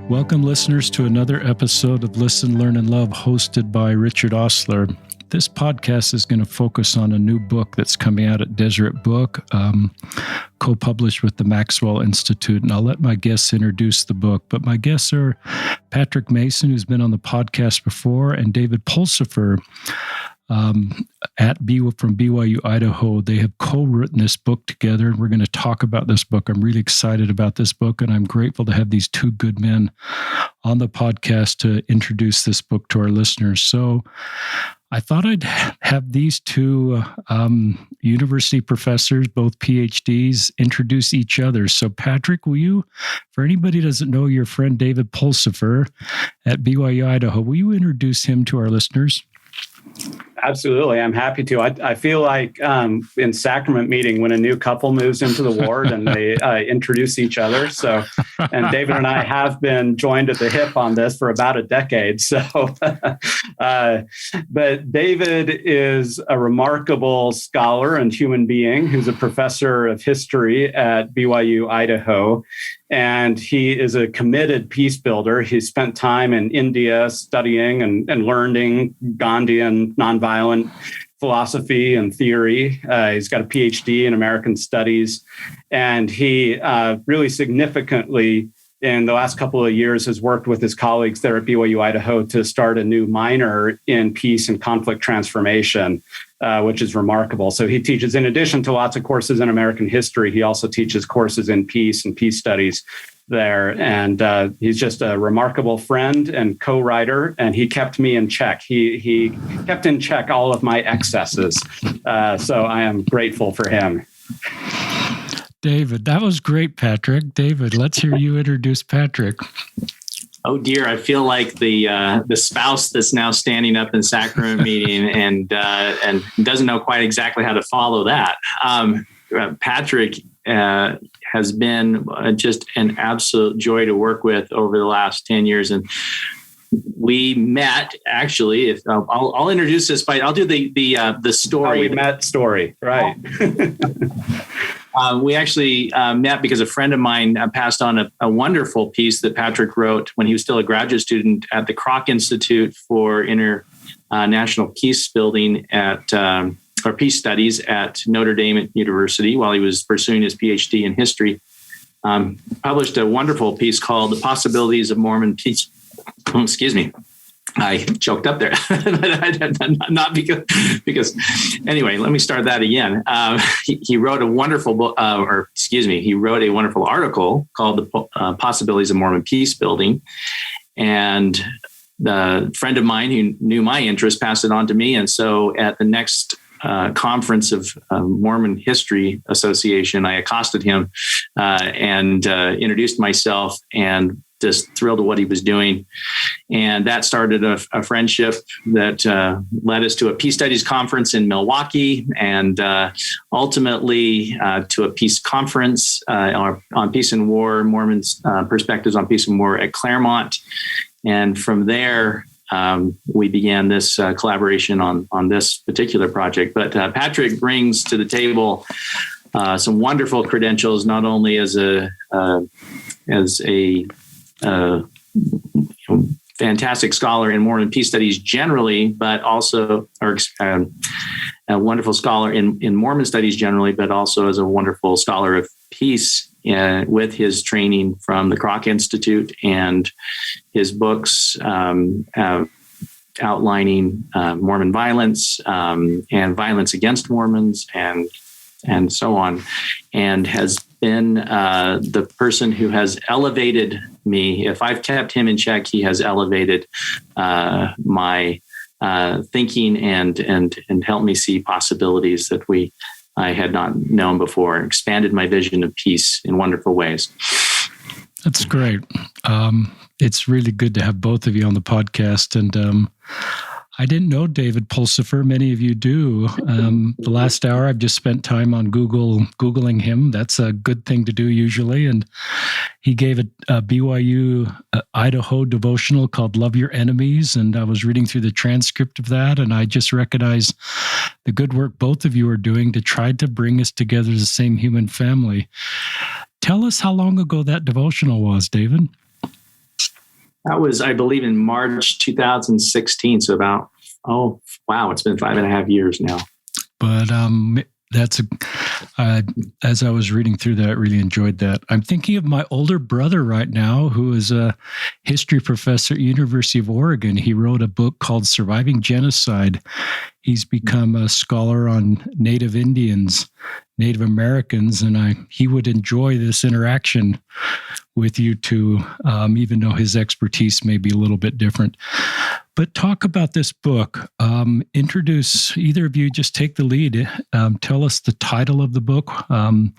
Welcome, listeners, to another episode of Listen, Learn, and Love, hosted by Richard Osler. This podcast is going to focus on a new book that's coming out at Deseret Book, co-published with the Maxwell Institute, and I'll let my guests introduce the book. But my guests are Patrick Mason, who's been on the podcast before, and David Pulsipher from BYU-Idaho. They have co-written this book together, and we're going to talk about this book. I'm really excited about this book, and I'm grateful to have these two good men on the podcast to introduce this book to our listeners. So I thought I'd have these two university professors, both PhDs, introduce each other. So Patrick, will you, for anybody who doesn't know your friend David Pulsipher at BYU-Idaho, will you introduce him to our listeners? Absolutely. I'm happy to. I feel like in sacrament meeting when a new couple moves into the ward and they introduce each other. So, and David and I have been joined at the hip on this for about a decade. So, but David is a remarkable scholar and human being who's a professor of history at BYU-Idaho. And he is a committed peace builder. He spent time in India studying and learning Gandhian nonviolent philosophy and theory. He's got a PhD in American studies. And he really significantly, in the last couple of years, has worked with his colleagues there at BYU-Idaho to start a new minor in peace and conflict transformation, which is remarkable. So he teaches, in addition to lots of courses in American history, he also teaches courses in peace and peace studies there. And he's just a remarkable friend and co-writer, and he kept me in check. He kept in check all of my excesses. So I am grateful for him. David, that was great, Patrick. David, let's hear you introduce Patrick. Oh dear, I feel like the spouse that's now standing up in sacrament meeting and doesn't know quite exactly how to follow that. Patrick has been just an absolute joy to work with over the last 10 years, and we met actually. If I'll introduce this I'll do the story. How we met story, right? We actually met because a friend of mine passed on a wonderful piece that Patrick wrote when he was still a graduate student at the Kroc Institute for International Peace Building or Peace Studies at Notre Dame University while he was pursuing his PhD in history. Published a wonderful piece called "The Possibilities of Mormon Peace." Excuse me. I choked up there, not because. Anyway, let me start that again. He wrote a wonderful book, he wrote a wonderful article called "The Possibilities of Mormon Peace Building," and the friend of mine who knew my interest passed it on to me. And so, at the next conference of Mormon History Association, I accosted him and introduced myself and just thrilled at what he was doing. And that started a friendship that led us to a Peace Studies conference in Milwaukee and ultimately to a peace conference on peace and war, Mormons' perspectives on peace and war at Claremont. And from there, we began this collaboration on this particular project. But Patrick brings to the table some wonderful credentials, not only as a fantastic scholar in Mormon peace studies generally, but also a wonderful scholar in Mormon studies generally, but also as a wonderful scholar of peace with his training from the Kroc Institute and his books outlining Mormon violence and violence against Mormons and so on, and has been the person who has elevated me. If I've kept him in check, he has elevated my thinking and helped me see possibilities that I had not known before, expanded my vision of peace in wonderful ways. That's great. It's really good to have both of you on the podcast. And I didn't know David Pulsipher. Many of you do. The last hour, I've just spent time on Googling him. That's a good thing to do usually. And he gave a BYU-Idaho devotional called Love Your Enemies. And I was reading through the transcript of that, and I just recognized the good work both of you are doing to try to bring us together as the same human family. Tell us how long ago that devotional was, David. That was, I believe, in March 2016. So about, oh, wow, it's been 5.5 years now. But as I was reading through that, I really enjoyed that. I'm thinking of my older brother right now, who is a history professor at University of Oregon. He wrote a book called Surviving Genocide. He's become a scholar on Native Indians, Native Americans, and he would enjoy this interaction with you two, even though his expertise may be a little bit different. But talk about this book. Introduce, either of you, just take the lead. Tell us the title of the book, the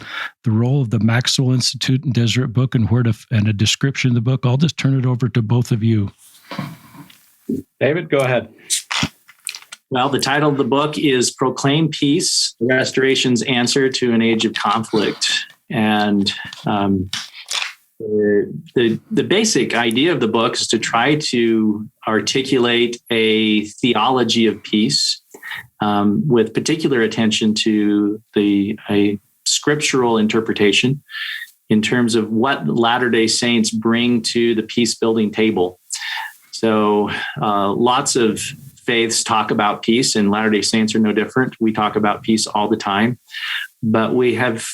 role of the Maxwell Institute and Deseret Book, and and a description of the book. I'll just turn it over to both of you. David, go ahead. Well, the title of the book is Proclaim Peace, the Restoration's Answer to an Age of Conflict. And the basic idea of the book is to try to articulate a theology of peace with particular attention to a scriptural interpretation in terms of what Latter-day Saints bring to the peace-building table. So lots of faiths talk about peace, and Latter-day Saints are no different. We talk about peace all the time, but we have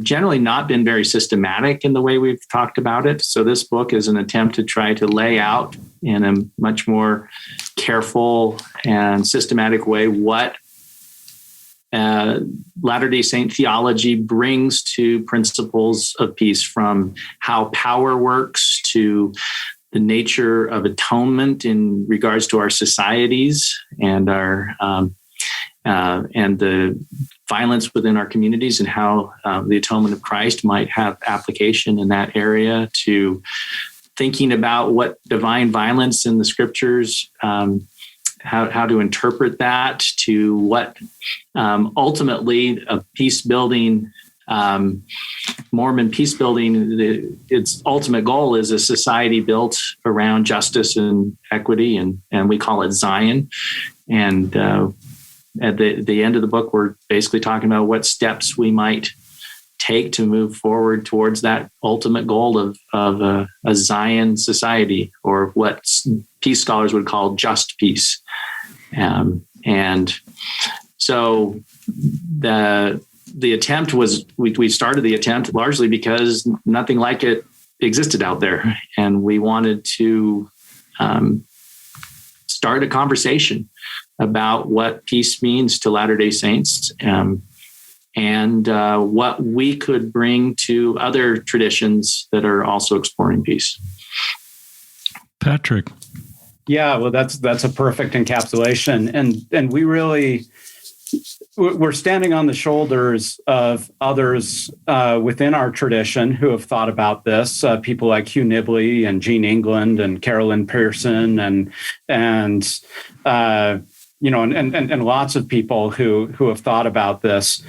generally not been very systematic in the way we've talked about it. So this book is an attempt to try to lay out in a much more careful and systematic way what Latter-day Saint theology brings to principles of peace, from how power works to the nature of atonement in regards to our societies and our and the violence within our communities, and how the atonement of Christ might have application in that area, to thinking about what divine violence in the scriptures, how to interpret that, to what ultimately a peace building, Mormon peace building, its ultimate goal is a society built around justice and equity, and we call it Zion. And at the end of the book, we're basically talking about what steps we might take to move forward towards that ultimate goal of a Zion society, or what peace scholars would call just peace. And so the attempt was, we started the attempt largely because nothing like it existed out there. And we wanted to start a conversation about what peace means to Latter-day Saints, and what we could bring to other traditions that are also exploring peace. Patrick. Yeah, well, that's a perfect encapsulation. And we're standing on the shoulders of others within our tradition who have thought about this. People like Hugh Nibley and Gene England and Carolyn Pearson and lots of people who have thought about this.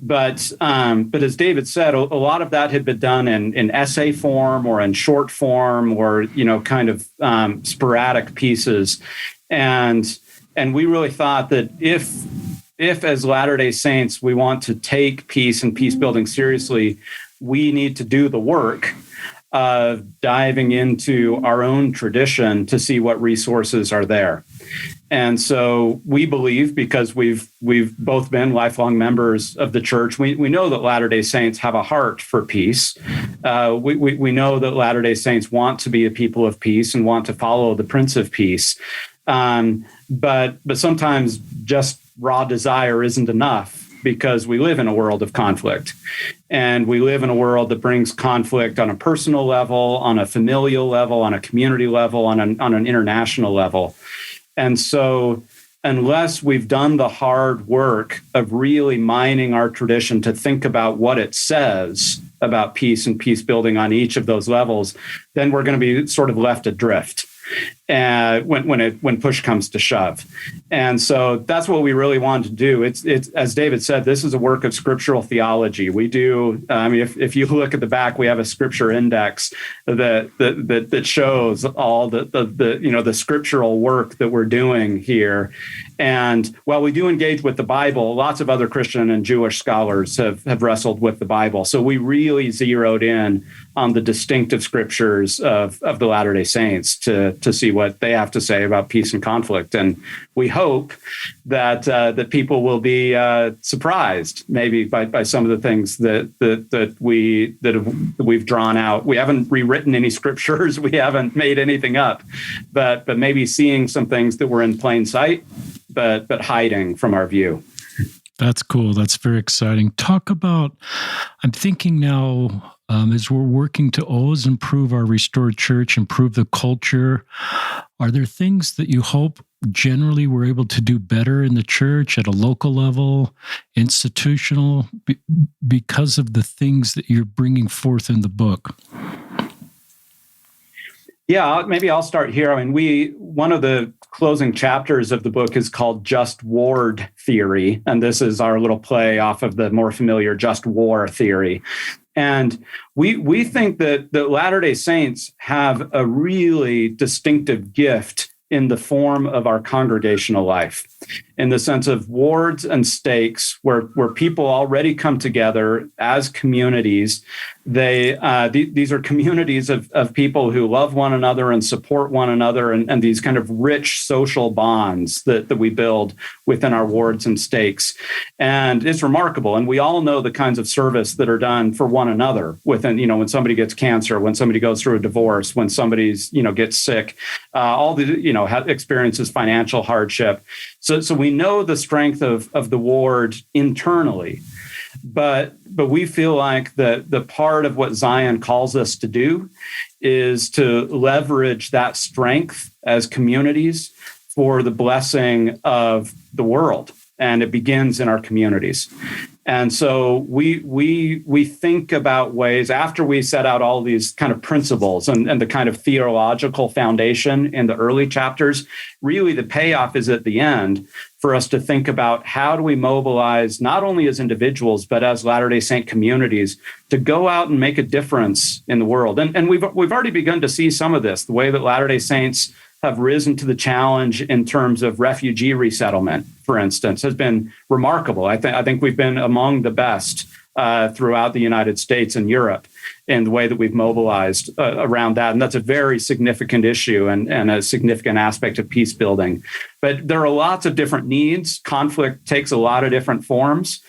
But as David said, a lot of that had been done in essay form or in short form, or kind of sporadic pieces. And we really thought that if as Latter-day Saints we want to take peace and peace building seriously, we need to do the work of diving into our own tradition to see what resources are there. And so we believe, because we've both been lifelong members of the church, we know that Latter-day Saints have a heart for peace. We know that Latter-day Saints want to be a people of peace and want to follow the Prince of Peace. But sometimes just raw desire isn't enough, because we live in a world of conflict, and we live in a world that brings conflict on a personal level, on a familial level, on a community level, on an international level. And so unless we've done the hard work of really mining our tradition to think about what it says about peace and peace building on each of those levels, then we're going to be sort of left adrift. when push comes to shove. And so that's what we really want to do. It's as David said, this is a work of scriptural theology. We do. If you look at the back, we have a scripture index that shows all the scriptural work that we're doing here. And while we do engage with the Bible, lots of other Christian and Jewish scholars have wrestled with the Bible. So we really zeroed in on the distinctive scriptures of the Latter-day Saints to see what they have to say about peace and conflict. And we hope that people will be surprised maybe by some of the things that we've drawn out. We haven't rewritten any scriptures. We haven't made anything up, but maybe seeing some things that were in plain sight, but hiding from our view. That's cool. That's very exciting. Talk about, I'm thinking now, as we're working to always improve our restored church, improve the culture, are there things that you hope generally we're able to do better in the church at a local level, institutional, because of the things that you're bringing forth in the book? Yeah, maybe I'll start here. One of the closing chapters of the book is called Just Ward Theory. And this is our little play off of the more familiar Just War theory. And we think that the Latter-day Saints have a really distinctive gift in the form of our congregational life, in the sense of wards and stakes, where people already come together as communities. These are communities of people who love one another and support one another, and these kind of rich social bonds that we build within our wards and stakes. And it's remarkable. And we all know the kinds of service that are done for one another within, when somebody gets cancer, when somebody goes through a divorce, when somebody's, gets sick, all the, experiences financial hardship. So we know the strength of the ward internally, but we feel like the part of what Zion calls us to do is to leverage that strength as communities for the blessing of the world. And it begins in our communities. And so we think about ways, after we set out all these kind of principles and the kind of theological foundation in the early chapters, really the payoff is at the end for us to think about how do we mobilize, not only as individuals, but as Latter-day Saint communities, to go out and make a difference in the world. And we've already begun to see some of this, the way that Latter-day Saints have risen to the challenge in terms of refugee resettlement, for instance, has been remarkable. I think we've been among the best throughout the United States and Europe in the way that we've mobilized around that. And that's a very significant issue and a significant aspect of peace building. But there are lots of different needs. Conflict takes a lot of different forms.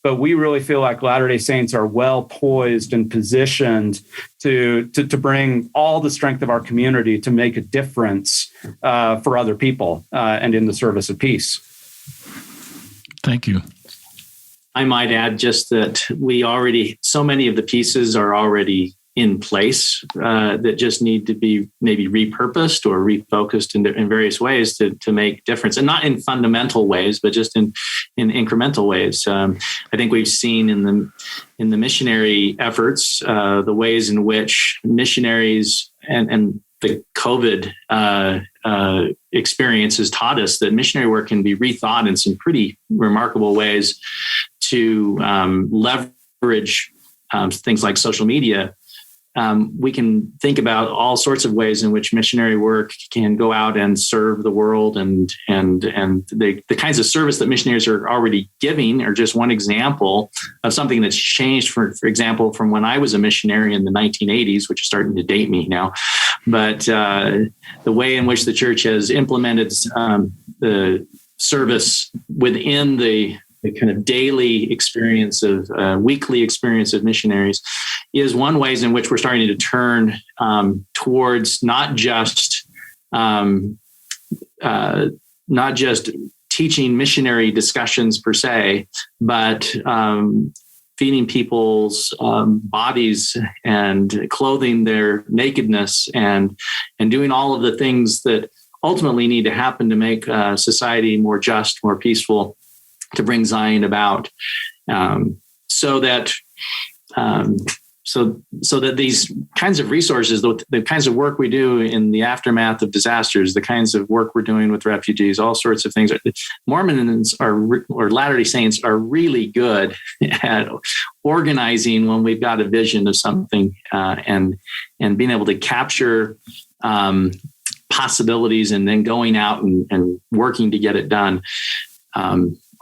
But we really feel like Latter-day Saints are well poised and positioned to bring all the strength of our community to make a difference for other people and in the service of peace. Thank you. I might add just that so many of the pieces are already in place that just need to be maybe repurposed or refocused in various ways to make difference, and not in fundamental ways, but just in incremental ways. I think we've seen in the missionary efforts the ways in which missionaries and the COVID experience has taught us that missionary work can be rethought in some pretty remarkable ways to leverage things like social media. We can think about all sorts of ways in which missionary work can go out and serve the world, and the kinds of service that missionaries are already giving are just one example of something that's changed. For example, from when I was a missionary in the 1980s, which is starting to date me now, but the way in which the church has implemented the service within the kind of daily experience of weekly experience of missionaries is one ways in which we're starting to turn towards not just teaching missionary discussions per se, but feeding people's bodies and clothing their nakedness and doing all of the things that ultimately need to happen to make society more just, more peaceful, to bring Zion about, so that so that these kinds of resources, the kinds of work we do in the aftermath of disasters, the kinds of work we're doing with refugees, all sorts of things, Mormons or Latter-day Saints are really good at organizing when we've got a vision of something, and being able to capture possibilities and then going out and working to get it done.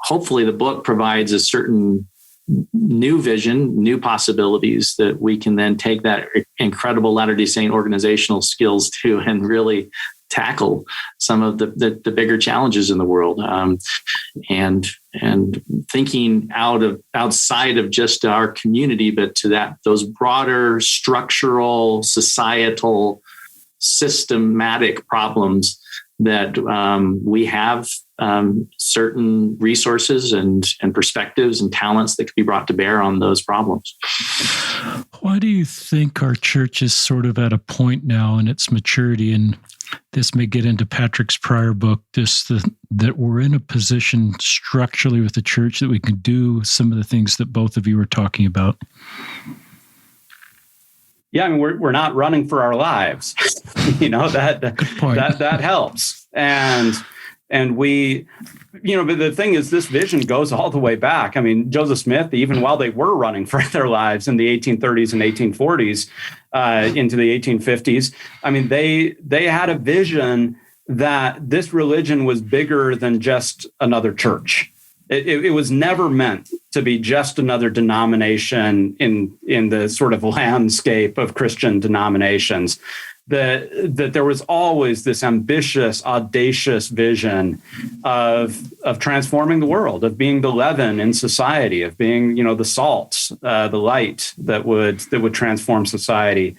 Hopefully the book provides a certain new vision, new possibilities that we can then take that incredible Latter-day Saint organizational skills to and really tackle some of the bigger challenges in the world, and thinking outside of just our community, but to those broader structural, societal, systematic problems that we have certain resources and perspectives and talents that could be brought to bear on those problems. Why do you think our church is sort of at a point now in its maturity, and this may get into Patrick's prior book, that we're in a position structurally with the church that we can do some of the things that both of you were talking about? Yeah, I mean, we're not running for our lives. that helps. And we, but the thing is, this vision goes all the way back. I mean, Joseph Smith, even while they were running for their lives in the 1830s and 1840s, into the 1850s, I mean, they had a vision that this religion was bigger than just another church. It was never meant to be just another denomination in the sort of landscape of Christian denominations. That there was always this ambitious, audacious vision of transforming the world, of being the leaven in society, of being, the salt, the light that would transform society.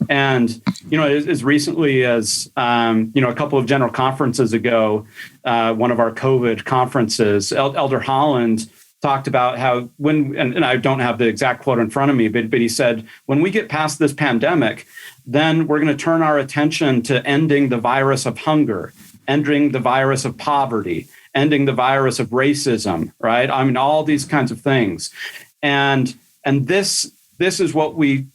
And, as recently as, a couple of general conferences ago, one of our COVID conferences, Elder Holland talked about how and I don't have the exact quote in front of me, but he said, when we get past this pandemic, then we're going to turn our attention to ending the virus of hunger, ending the virus of poverty, ending the virus of racism, right? I mean, all these kinds of things. And this is what we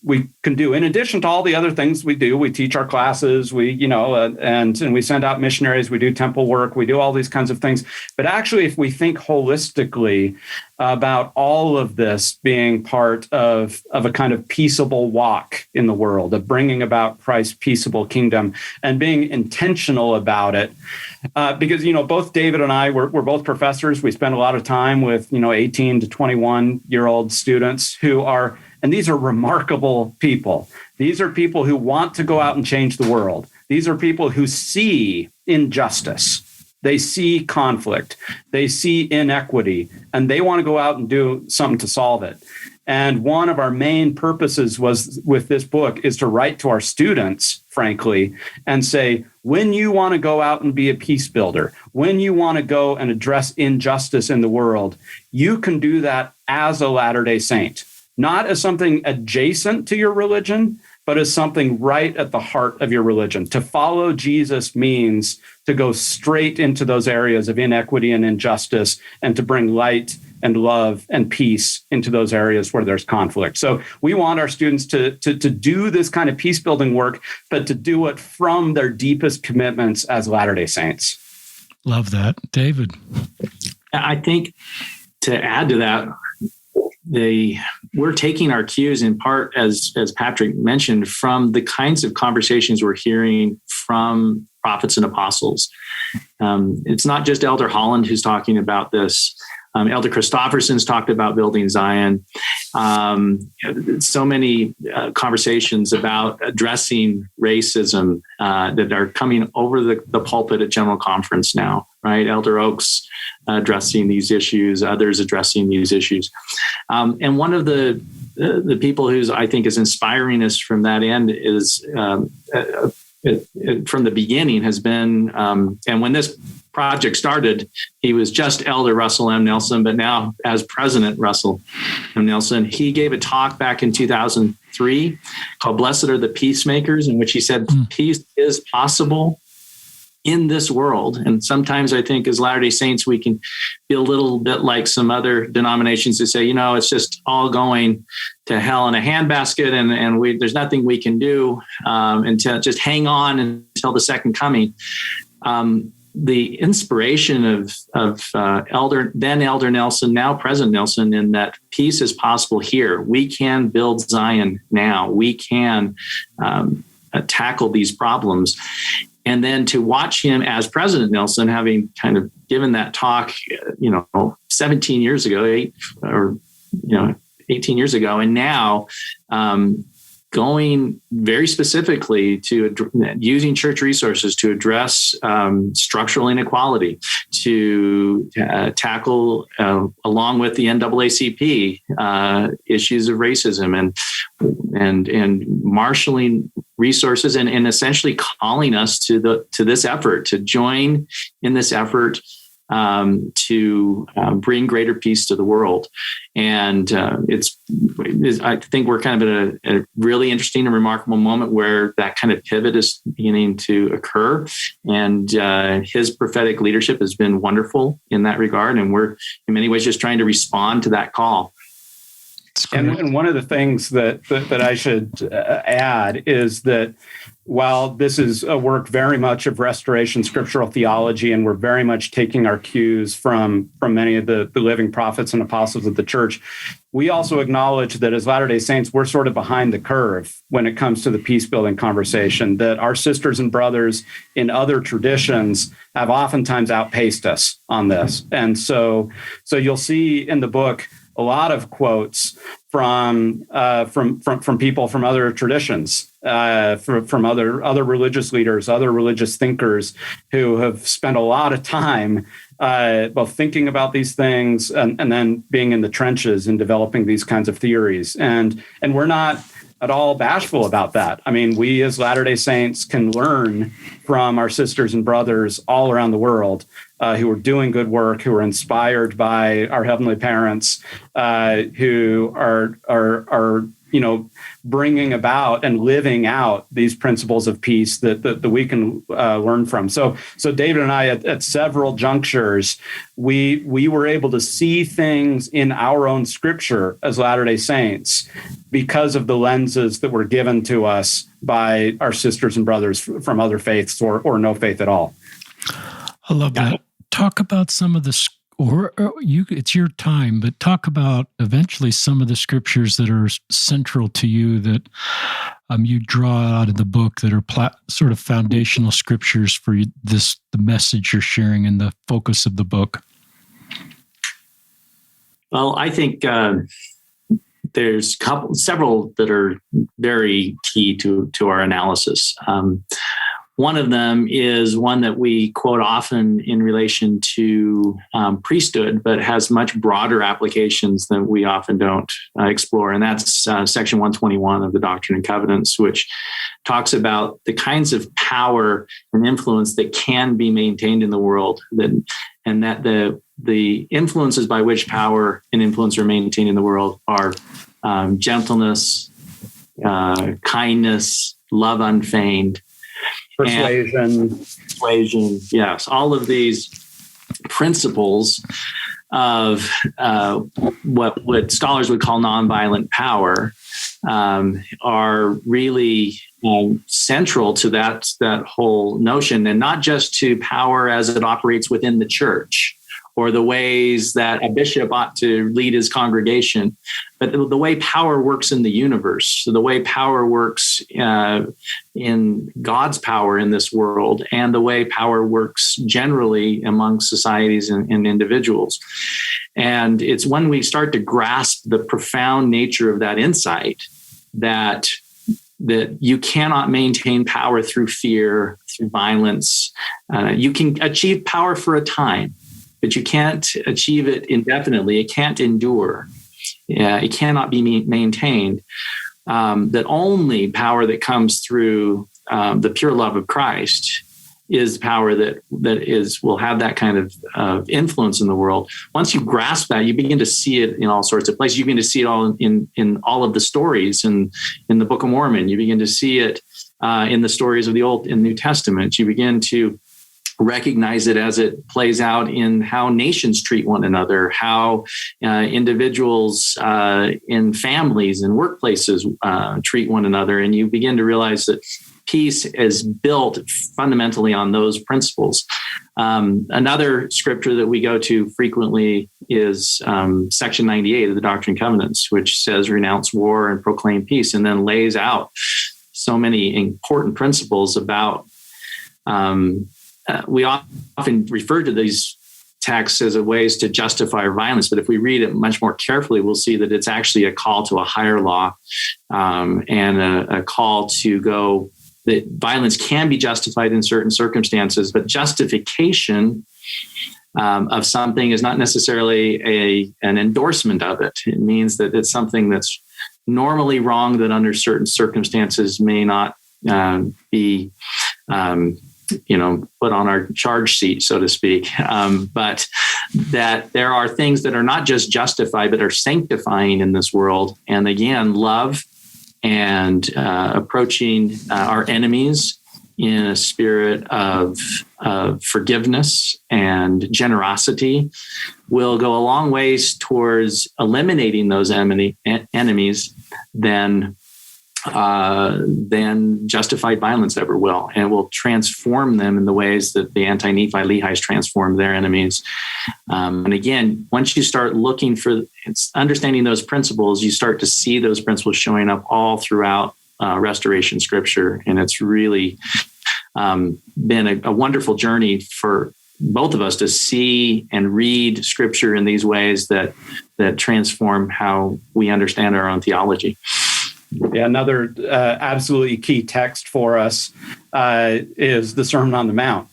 can do. In addition to all the other things we do, we teach our classes, and we send out missionaries, we do temple work, we do all these kinds of things. But actually, if we think holistically about all of this being part of a kind of peaceable walk in the world, of bringing about Christ's peaceable kingdom and being intentional about it, because, both David and I, we're both professors. We spend a lot of time with, 18 to 21-year-old students who are, and these are remarkable people. These are people who want to go out and change the world. These are people who see injustice. They see conflict. They see inequity, and they want to go out and do something to solve it. And one of our main purposes with this book is to write to our students, frankly, and say, when you want to go out and be a peace builder, when you want to go and address injustice in the world, you can do that as a Latter-day Saint. Not as something adjacent to your religion, but as something right at the heart of your religion. To follow Jesus means to go straight into those areas of inequity and injustice and to bring light and love and peace into those areas where there's conflict. So we want our students to do this kind of peace building work, but to do it from their deepest commitments as Latter-day Saints. Love that. David? I think to add to that, we're taking our cues in part, as Patrick mentioned, from the kinds of conversations we're hearing from prophets and apostles. It's not just Elder Holland who's talking about this. Elder Christofferson's talked about building Zion. So many conversations about addressing racism that are coming over the pulpit at General Conference now, right? Elder Oaks addressing these issues, others addressing these issues. And one of the people who's, I think, is inspiring us from that end is from the beginning has been, and when this project started, he was just Elder Russell M. Nelson, but now as President Russell M. Nelson, he gave a talk back in 2003 called Blessed Are the Peacemakers, in which he said, peace is possible in this world. And sometimes I think as Latter-day Saints, we can be a little bit like some other denominations that say, it's just all going to hell in a handbasket, and there's nothing we can do until just hang on until the second coming. The inspiration of Elder Nelson, now President Nelson, in that peace is possible here. We can build Zion now. We can tackle these problems. And then to watch him as President Nelson, having kind of given that talk, 17 years ago, 18 years ago, and now going very specifically to using church resources to address structural inequality, to tackle, along with the NAACP, issues of racism and marshaling resources and essentially calling us to this effort, to join in this effort to bring greater peace to the world. And I think we're kind of at a really interesting and remarkable moment where that kind of pivot is beginning to occur. And his prophetic leadership has been wonderful in that regard. And we're in many ways just trying to respond to that call. And one of the things that I should add is that while this is a work very much of restoration scriptural theology, and we're very much taking our cues from many of the living prophets and apostles of the church, we also acknowledge that as Latter-day Saints, we're sort of behind the curve when it comes to the peace-building conversation, that our sisters and brothers in other traditions have oftentimes outpaced us on this. And so you'll see in the book a lot of quotes from people from other traditions, from other religious leaders, other religious thinkers who have spent a lot of time both thinking about these things and then being in the trenches and developing these kinds of theories. And we're not at all bashful about that. I mean, we as Latter-day Saints can learn from our sisters and brothers all around the world who are doing good work, who are inspired by our heavenly parents, who are bringing about and living out these principles of peace that we can learn from. So David and I, at several junctures, we were able to see things in our own scripture as Latter-day Saints because of the lenses that were given to us by our sisters and brothers from other faiths or no faith at all. I love that. Talk about some of the, it's your time, but talk about eventually some of the scriptures that are central to you that you draw out of the book that are sort of foundational scriptures for the message you're sharing and the focus of the book. Well, I think there's several that are very key to our analysis. One of them is one that we quote often in relation to priesthood, but has much broader applications than we often don't explore. And that's section 121 of the Doctrine and Covenants, which talks about the kinds of power and influence that can be maintained in the world, and that the influences by which power and influence are maintained in the world are gentleness, kindness, love unfeigned, persuasion, yes. All of these principles of what scholars would call nonviolent power are really central to that whole notion, and not just to power as it operates within the church, or the ways that a bishop ought to lead his congregation, but the way power works in the universe, so the way power works in God's power in this world, and the way power works generally among societies and individuals. And it's when we start to grasp the profound nature of that insight that you cannot maintain power through fear, through violence. You can achieve power for a time, but you can't achieve it indefinitely. It can't endure. It cannot be maintained. That only power that comes through the pure love of Christ is power that will have that kind of influence in the world. Once you grasp that, you begin to see it in all sorts of places. You begin to see it all in all of the stories in the Book of Mormon. You begin to see it in the stories of the Old and New Testament. You begin to recognize it as it plays out in how nations treat one another, how individuals in families and workplaces treat one another. And you begin to realize that peace is built fundamentally on those principles. Another scripture that we go to frequently is section 98 of the Doctrine and Covenants, which says, renounce war and proclaim peace, and then lays out so many important principles about we often refer to these texts as a ways to justify violence, but if we read it much more carefully, we'll see that it's actually a call to a higher law and a call to go that violence can be justified in certain circumstances, but justification of something is not necessarily an endorsement of it. It means that it's something that's normally wrong that under certain circumstances may not be put on our charge sheet, so to speak. But that there are things that are not just justified, but are sanctifying in this world. And again, love and approaching our enemies in a spirit of forgiveness and generosity will go a long ways towards eliminating those enemies than justified violence ever will, and will transform them in the ways that the anti-Nephi Lehi's transformed their enemies. And again, once you start looking for understanding those principles, you start to see those principles showing up all throughout Restoration Scripture, and it's really been a wonderful journey for both of us to see and read Scripture in these ways that transform how we understand our own theology. Yeah, another absolutely key text for us is the Sermon on the Mount,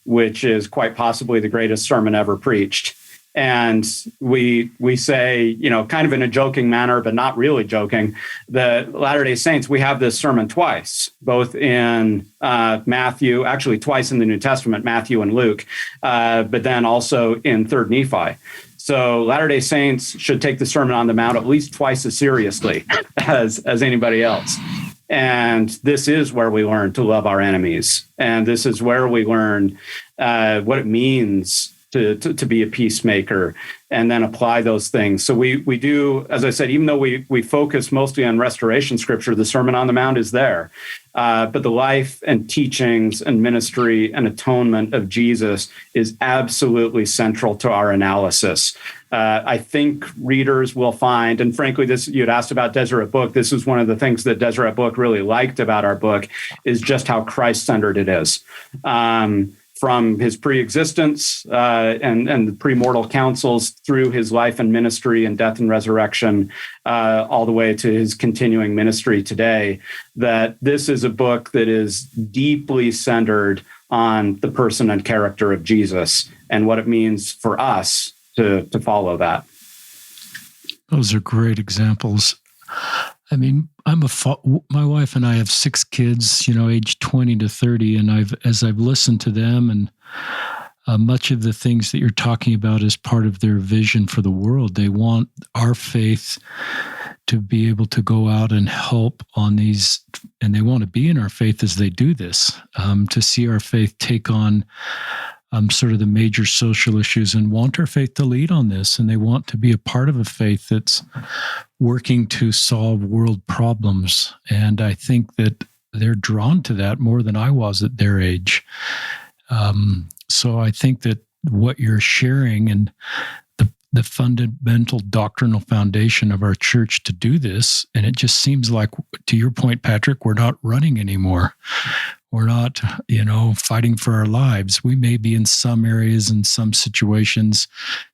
which is quite possibly the greatest sermon ever preached. And we say, kind of in a joking manner, but not really joking, the Latter-day Saints, we have this sermon twice, both in Matthew, actually twice in the New Testament, Matthew and Luke, but then also in 3rd Nephi. So Latter-day Saints should take the Sermon on the Mount at least twice as seriously as anybody else. And this is where we learn to love our enemies. And this is where we learn what it means to be a peacemaker and then apply those things. So we do, as I said, even though we focus mostly on Restoration Scripture, the Sermon on the Mount is there. But the life and teachings and ministry and atonement of Jesus is absolutely central to our analysis. I think readers will find, and frankly, you'd asked about Deseret Book. This is one of the things that Deseret Book really liked about our book, is just how Christ-centered it is. From his pre-existence and the premortal councils through his life and ministry and death and resurrection, all the way to his continuing ministry today, that this is a book that is deeply centered on the person and character of Jesus and what it means for us to follow that. Those are great examples. I mean, my wife and I have 6 kids, age 20 to 30, and as I've listened to them, and much of the things that you're talking about is part of their vision for the world. They want our faith to be able to go out and help on these, and they want to be in our faith as they do this, to see our faith take on sort of the major social issues and want our faith to lead on this. And they want to be a part of a faith that's working to solve world problems. And I think that they're drawn to that more than I was at their age. So I think that what you're sharing and the fundamental doctrinal foundation of our church to do this, and it just seems like, to your point, Patrick, we're not running anymore. We're not, fighting for our lives. We may be in some areas, in some situations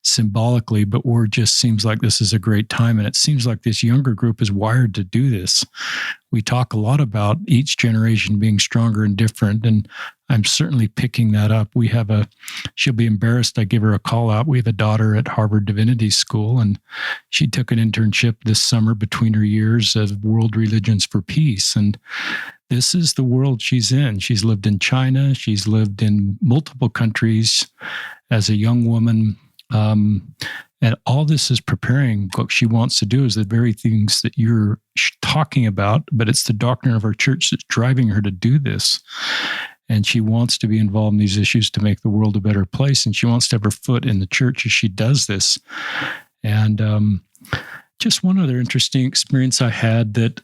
symbolically, but just seems like this is a great time. And it seems like this younger group is wired to do this. We talk a lot about each generation being stronger and different, and I'm certainly picking that up. She'll be embarrassed I give her a call out. We have a daughter at Harvard Divinity School, and she took an internship this summer between her years of World Religions for Peace. And this is the world she's in. She's lived in China. She's lived in multiple countries as a young woman. And all this is preparing. What she wants to do is the very things that you're talking about, but it's the doctrine of our church that's driving her to do this. And she wants to be involved in these issues to make the world a better place. And she wants to have her foot in the church as she does this. And just one other interesting experience I had that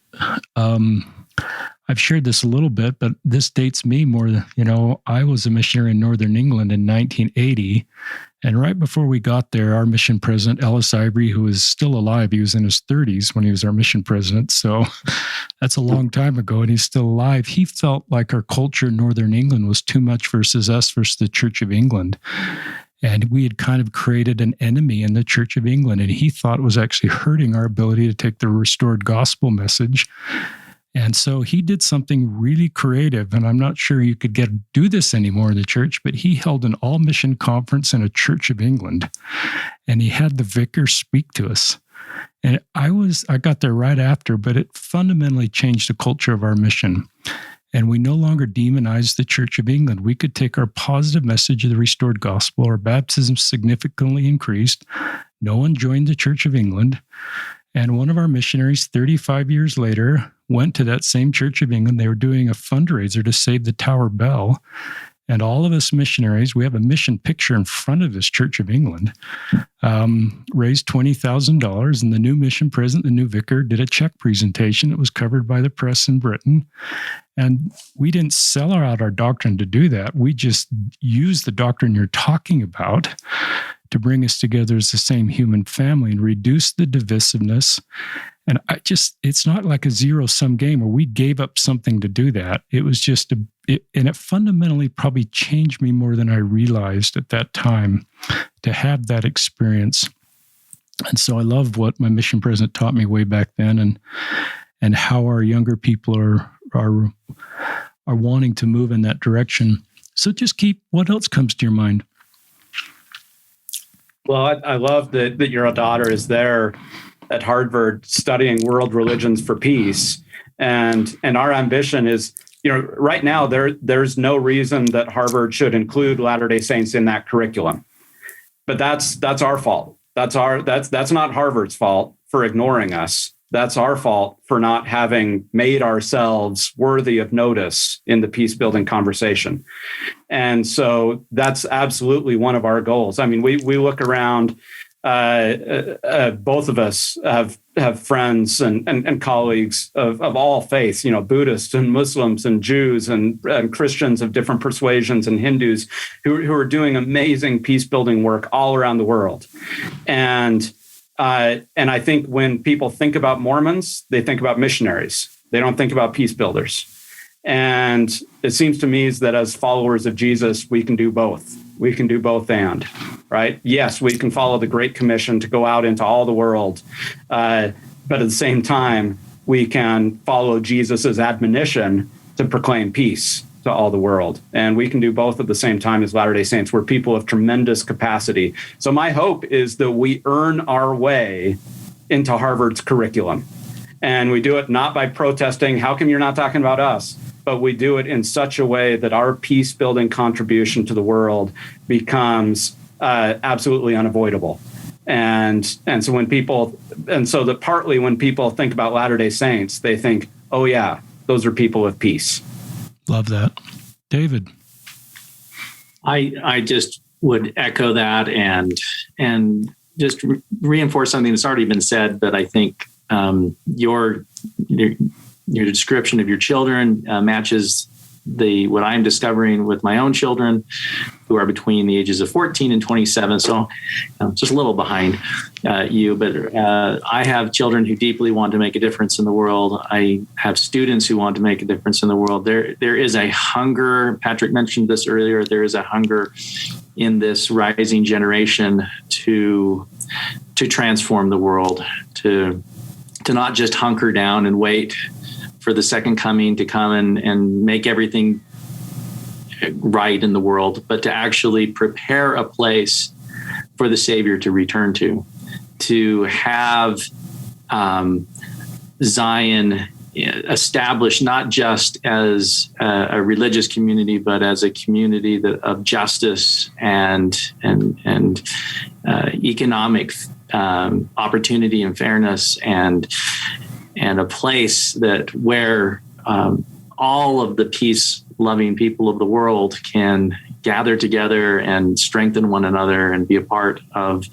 I've shared this a little bit, but this dates me more than, I was a missionary in Northern England in 1980. And right before we got there, our mission president, Ellis Ivory, who is still alive, he was in his 30s when he was our mission president. So that's a long time ago, and he's still alive. He felt like our culture in Northern England was too much versus us versus the Church of England. And we had kind of created an enemy in the Church of England, and he thought it was actually hurting our ability to take the restored gospel message. And so he did something really creative, and I'm not sure you could do this anymore in the church, but he held an all-mission conference in a Church of England, and he had the vicar speak to us. And I got there right after, but it fundamentally changed the culture of our mission. And we no longer demonized the Church of England. We could take our positive message of the restored gospel. Our baptism significantly increased. No one joined the Church of England. And one of our missionaries, 35 years later, went to that same Church of England. They were doing a fundraiser to save the Tower Bell. And all of us missionaries, we have a mission picture in front of this Church of England, raised $20,000. And the new mission president, the new vicar, did a check presentation. It was covered by the press in Britain. And we didn't sell out our doctrine to do that. We just used the doctrine you're talking about to bring us together as the same human family and reduce the divisiveness. And it's not like a zero-sum game where we gave up something to do that. It was just, and it fundamentally probably changed me more than I realized at that time to have that experience. And so I love what my mission president taught me way back then, and how our younger people are wanting to move in that direction. So just what else comes to your mind? Well, I love that your daughter is there at Harvard studying world religions for peace. And our ambition is, right now there's no reason that Harvard should include Latter-day Saints in that curriculum. But that's our fault. That's not Harvard's fault for ignoring us. That's our fault for not having made ourselves worthy of notice in the peace-building conversation. And so that's absolutely one of our goals. I mean, we look around, both of us have friends and colleagues of all faiths, Buddhists and Muslims and Jews and Christians of different persuasions and Hindus who are doing amazing peace-building work all around the world. And I think when people think about Mormons, they think about missionaries. They don't think about peace builders. And it seems to me is that as followers of Jesus, we can do both. We can do both and, right? Yes, we can follow the Great Commission to go out into all the world. But at the same time, we can follow Jesus's admonition to proclaim peace to all the world. And we can do both at the same time as Latter-day Saints. We're people of tremendous capacity. So my hope is that we earn our way into Harvard's curriculum. And we do it not by protesting, how come you're not talking about us? But we do it in such a way that our peace-building contribution to the world becomes absolutely unavoidable. And so that partly when people think about Latter-day Saints, they think, oh yeah, those are people of peace. Love that. David. I just would echo that and just reinforce something that's already been said, but I think your description of your children matches what I'm discovering with my own children, who are between the ages of 14 and 27. So just a little behind you, but I have children who deeply want to make a difference in the world. I have students who want to make a difference in the world. There is a hunger. Patrick mentioned this earlier. There is a hunger in this rising generation to transform the world, to not just hunker down and wait for the second coming to come and make everything right in the world, but to actually prepare a place for the Savior to return to have Zion established not just as a religious community, but as a community of justice and economic opportunity and fairness, and a place where all of the peace loving people of the world can gather together and strengthen one another and be a part of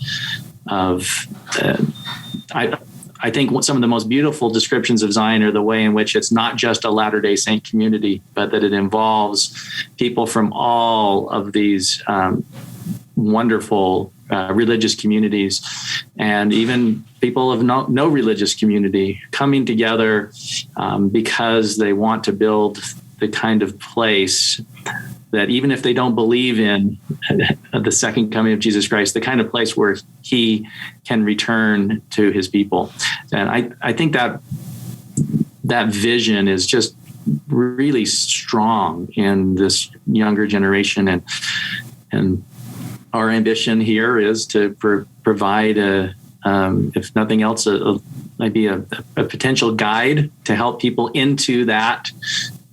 I think some of the most beautiful descriptions of Zion are the way in which it's not just a Latter-day Saint community, but that it involves people from all of these wonderful religious communities, and even people of no religious community coming together because they want to build the kind of place that, even if they don't believe in the second coming of Jesus Christ, the kind of place where he can return to his people. And I think that vision is just really strong in this younger generation. And our ambition here is to provide if nothing else, maybe a potential guide to help people into that,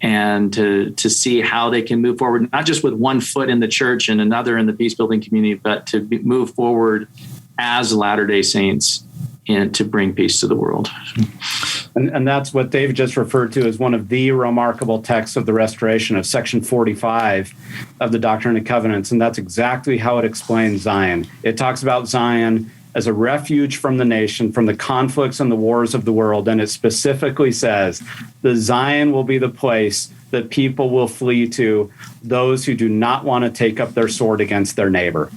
and to see how they can move forward, not just with one foot in the church and another in the peace building community, but to move forward as Latter-day Saints and to bring peace to the world. And that's what David just referred to as one of the remarkable texts of the Restoration, of section 45 of the Doctrine and Covenants. And that's exactly how it explains Zion. It talks about Zion as a refuge from the nation, from the conflicts and the wars of the world. And it specifically says the Zion will be the place that people will flee to, those who do not want to take up their sword against their neighbor.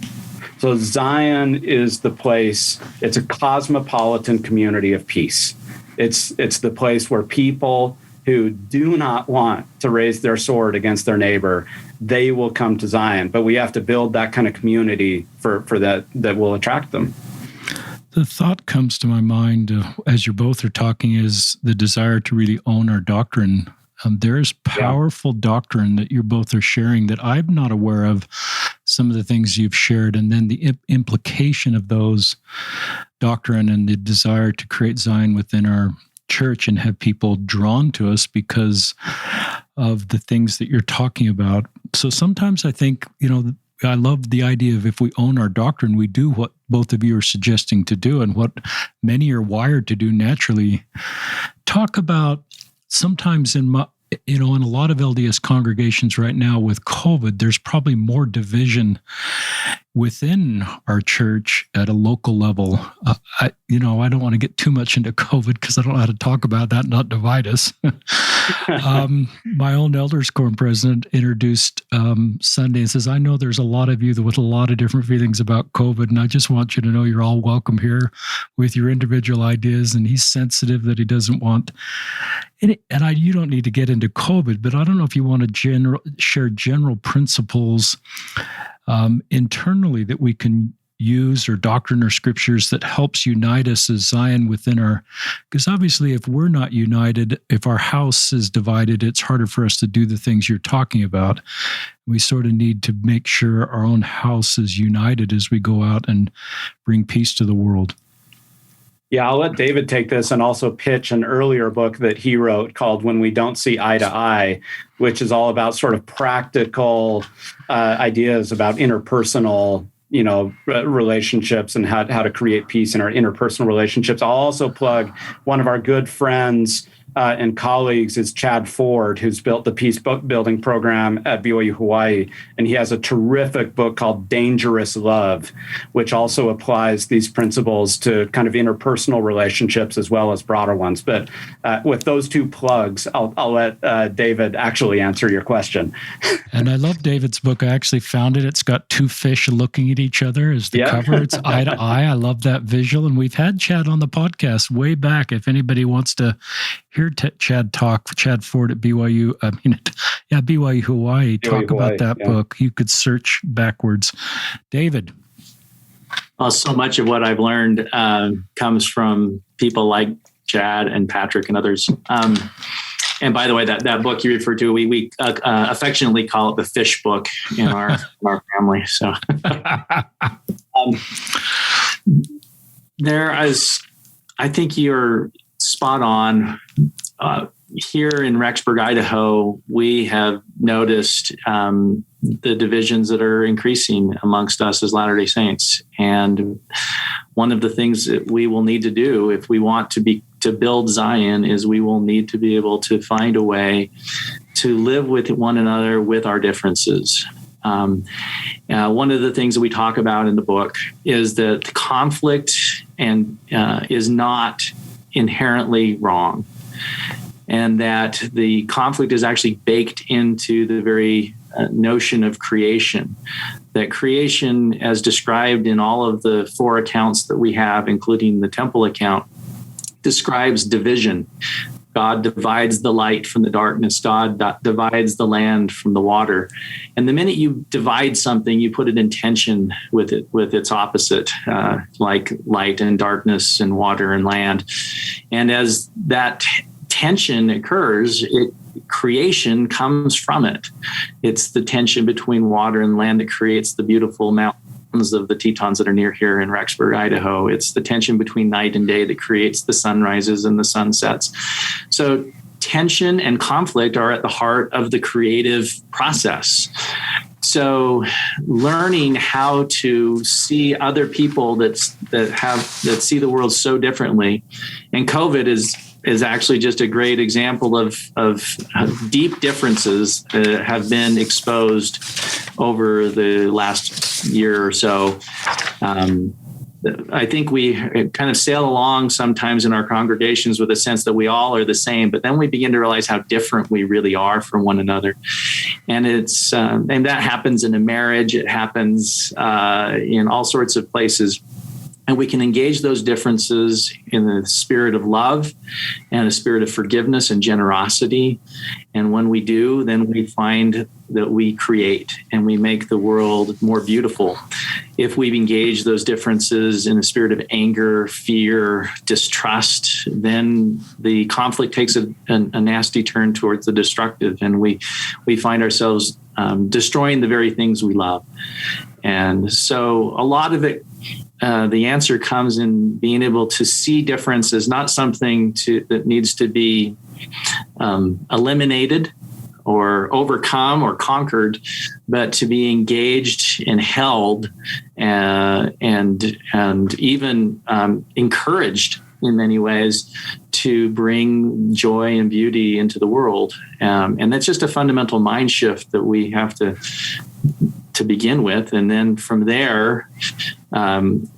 So Zion is the place, it's a cosmopolitan community of peace. It's the place where people who do not want to raise their sword against their neighbor, they will come to Zion. But we have to build that kind of community for that will attract them. The thought comes to my mind as you both are talking is the desire to really own our doctrine. There is powerful doctrine that you both are sharing that I'm not aware of, some of the things you've shared, and then the implication of those doctrine and the desire to create Zion within our church and have people drawn to us because of the things that you're talking about. So sometimes I think, I love the idea of if we own our doctrine, we do what both of you are suggesting to do and what many are wired to do naturally. Talk about sometimes in a lot of LDS congregations right now with COVID, there's probably more division within our church at a local level. I don't want to get too much into COVID because I don't know how to talk about that, not divide us. My own elders quorum president introduced Sunday and says, I know there's a lot of you with a lot of different feelings about COVID, and I just want you to know you're all welcome here with your individual ideas. And he's sensitive that he doesn't want, you don't need to get into COVID, but I don't know if you want to share general principles internally that we can use, or doctrine or scriptures that helps unite us as Zion within because obviously if we're not united, if our house is divided, it's harder for us to do the things you're talking about. We sort of need to make sure our own house is united as we go out and bring peace to the world. Yeah, I'll let David take this and also pitch an earlier book that he wrote called When We Don't See Eye to Eye, which is all about sort of practical ideas about interpersonal relationships and how to create peace in our interpersonal relationships. I'll also plug one of our good friends and colleagues is Chad Ford, who's built the peace building program at BYU Hawaii. And he has a terrific book called Dangerous Love, which also applies these principles to kind of interpersonal relationships as well as broader ones. But with those two plugs, I'll let David actually answer your question. And I love David's book. I actually found it. It's got two fish looking at each other as the cover. It's eye to eye. I love that visual. And we've had Chad on the podcast way back. If anybody wants to hear Chad Ford at BYU Hawaii, talk about that book. You could search backwards. David. So much of what I've learned comes from people like Chad and Patrick and others. And by the way, that book you referred to, we affectionately call it the fish book in our family. So I think you're spot on. Here in Rexburg, Idaho, we have noticed the divisions that are increasing amongst us as Latter-day Saints. And one of the things that we will need to do if we want to build Zion is we will need to be able to find a way to live with one another with our differences. One of the things that we talk about in the book is that conflict is not inherently wrong, and that the conflict is actually baked into the very notion of creation. That creation, as described in all of the 4 accounts that we have, including the temple account, describes division. God divides the light from the darkness. God divides the land from the water. And the minute you divide something, you put it in tension with its opposite, like light and darkness and water and land. And as that tension occurs, creation comes from it. It's the tension between water and land that creates the beautiful mountains of the Tetons that are near here in Rexburg, Idaho. It's the tension between night and day that creates the sunrises and the sunsets. So tension and conflict are at the heart of the creative process. So learning how to see other people that see the world so differently, and COVID is actually just a great example of deep differences that have been exposed over the last year or so. I think we kind of sail along sometimes in our congregations with a sense that we all are the same, but then we begin to realize how different we really are from one another. And it's and that happens in a marriage. It happens in all sorts of places. And we can engage those differences in the spirit of love and a spirit of forgiveness and generosity. And when we do, then we find that we create and we make the world more beautiful. If we've engaged those differences in a spirit of anger, fear, distrust, then the conflict takes a nasty turn towards the destructive, and we find ourselves destroying the very things we love. And so a lot of it, the answer comes in being able to see difference as not something that needs to be eliminated or overcome or conquered, but to be engaged and held and even encouraged in many ways to bring joy and beauty into the world. And that's just a fundamental mind shift that we have to begin with. And then from there,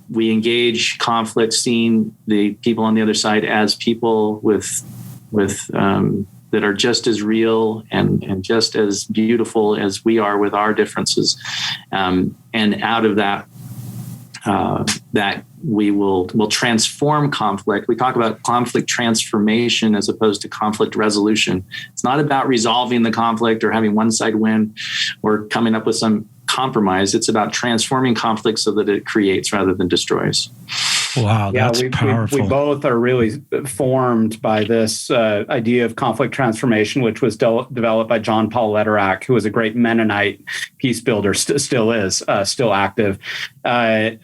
we engage conflict, seeing the people on the other side as people with that are just as real and just as beautiful as we are with our differences. And out of that, that we will transform conflict. We talk about conflict transformation as opposed to conflict resolution. It's not about resolving the conflict or having one side win or coming up with some compromise. It's about transforming conflict so that it creates rather than destroys. Wow, that's powerful. We both are really formed by this idea of conflict transformation, which was developed by John Paul Lederach, who was a great Mennonite peace builder, still is, still active. But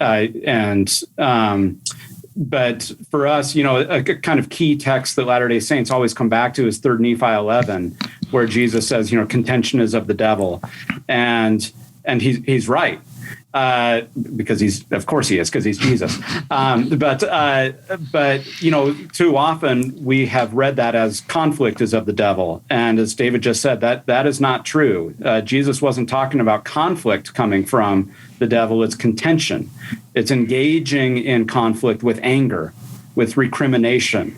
for us, a kind of key text that Latter-day Saints always come back to is 3 Nephi 11, where Jesus says, contention is of the devil. And he's right. Because of course he is, because he's Jesus. But too often we have read that as conflict is of the devil. And as David just said, that is not true. Jesus wasn't talking about conflict coming from the devil. It's contention. It's engaging in conflict with anger, with recrimination,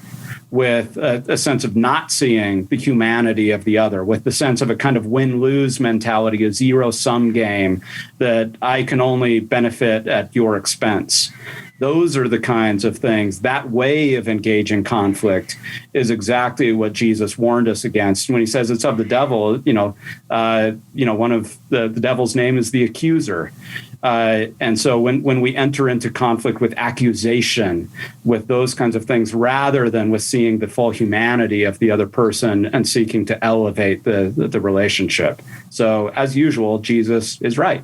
with a sense of not seeing the humanity of the other, with the sense of a kind of win-lose mentality, a zero-sum game that I can only benefit at your expense. Those are the kinds of things. That way of engaging conflict is exactly what Jesus warned us against. When he says it's of the devil, one of the devil's name is the accuser. And so when we enter into conflict with accusation, with those kinds of things, rather than with seeing the full humanity of the other person and seeking to elevate the relationship. So as usual, Jesus is right.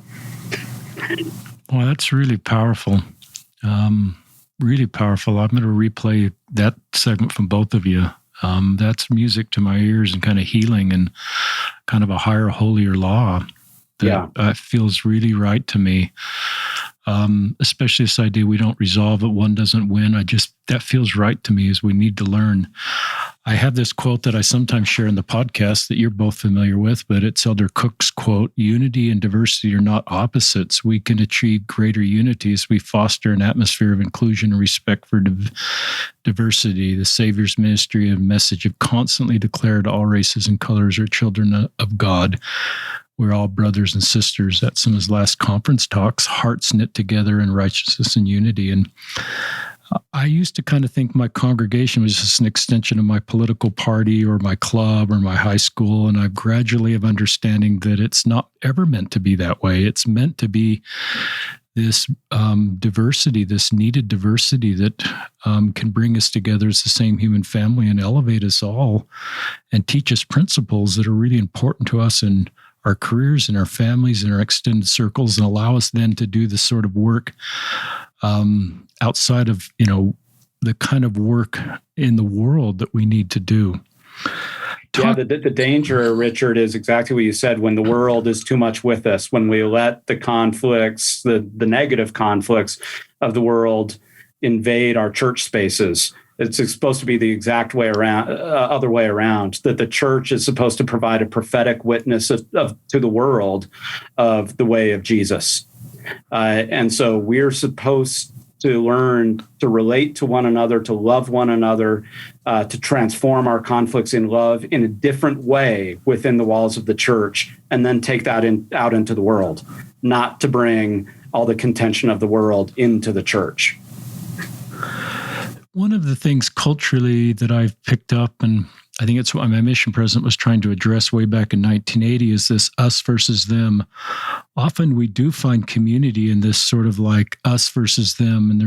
Well, that's really powerful. Really powerful. I'm going to replay that segment from both of you. That's music to my ears and kind of healing and kind of a higher, holier law that feels really right to me. Especially this idea we don't resolve it, one doesn't win. That feels right to me, as we need to learn I have this quote that I sometimes share in the podcast that you're both familiar with, but it's Elder Cook's quote: "Unity and diversity are not opposites. We can achieve greater unity as we foster an atmosphere of inclusion and respect for diversity. The Savior's ministry and message have constantly declared all races and colors are children of God. We're all brothers and sisters." That's some of his last conference talks, hearts knit together in righteousness and unity. And I used to kind of think my congregation was just an extension of my political party or my club or my high school. And I've gradually of understanding that it's not ever meant to be that way. It's meant to be this diversity, this needed diversity that can bring us together as the same human family and elevate us all and teach us principles that are really important to us in our careers and our families and our extended circles, and allow us then to do the sort of work outside of, the kind of work in the world that we need to do. The danger, Richard, is exactly what you said. When the world is too much with us, when we let the conflicts, the negative conflicts of the world invade our church spaces, it's supposed to be the exact way around, other way around, that the church is supposed to provide a prophetic witness to the world of the way of Jesus. And so we're supposed to learn to relate to one another, to love one another, to transform our conflicts in love in a different way within the walls of the church, and then take that out into the world, not to bring all the contention of the world into the church. One of the things culturally that I've picked up, and I think it's what my mission president was trying to address way back in 1980, is this us versus them. Often we do find community in this sort of like us versus them. And